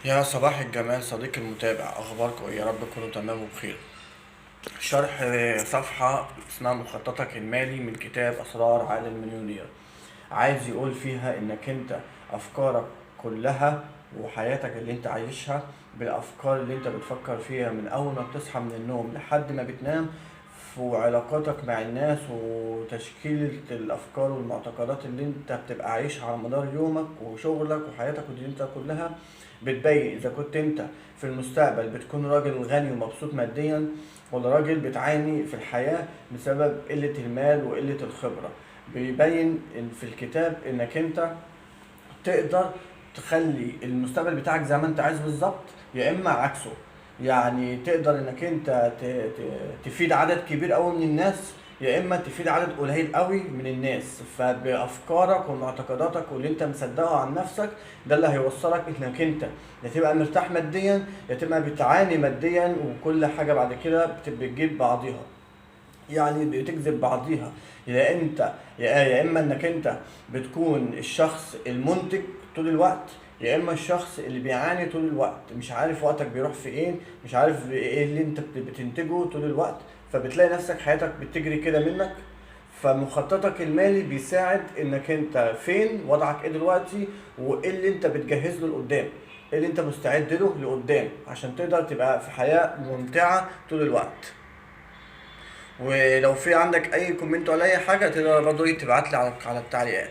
يا صباح الجمال صديقي المتابع، اخباركم ايه؟ يا رب تكونوا تمام وبخير. شرح صفحة اسمها مخططك المالي من كتاب اسرار عالم مليونير. عايز يقول فيها انك انت افكارك كلها وحياتك اللي انت عايشها بالافكار اللي انت بتفكر فيها من اول ما بتصحى من النوم لحد ما بتنام، وعلاقاتك مع الناس وتشكيلة الافكار والمعتقدات اللي انت بتبقى عايشها على مدار يومك وشغلك وحياتك ودي انت كلها بتبين اذا كنت انت في المستقبل بتكون راجل غني ومبسوط ماديا، ولا راجل بتعاني في الحياة بسبب قلة المال وقلة الخبرة. بيبين في الكتاب انك انت تقدر تخلي المستقبل بتاعك زي ما انت عايز بالظبط، يا اما عكسه. يعني تقدر انك انت تفيد عدد كبير قوي من الناس، يا اما تفيد عدد قليل قوي من الناس. فبافكارك ومعتقداتك واللي انت مصدقه عن نفسك ده اللي هيوصلك انك انت يا تبقى مرتاح ماديا، يا تبقى بتعاني ماديا، وكل حاجه بعد كده بتجيب بعضيها، يعني بتجذب بعضيها. يا انت يا اما انك انت بتكون الشخص المنتج طول الوقت، يا اما الشخص اللي بيعاني طول الوقت، مش عارف وقتك بيروح في ايه، مش عارف ايه اللي انت بتنتجه طول الوقت. فبتلاقي نفسك حياتك بتجري كده منك. فمخططك المالي بيساعد انك انت فين، وضعك ايه دلوقتي، وايه اللي انت بتجهز له لقدام، ايه اللي انت مستعد له لقدام عشان تقدر تبقى في حياة ممتعة طول الوقت. ولو في عندك اي كومنت ولا اي حاجه تقدر برضه تبعت لي على التعليقات.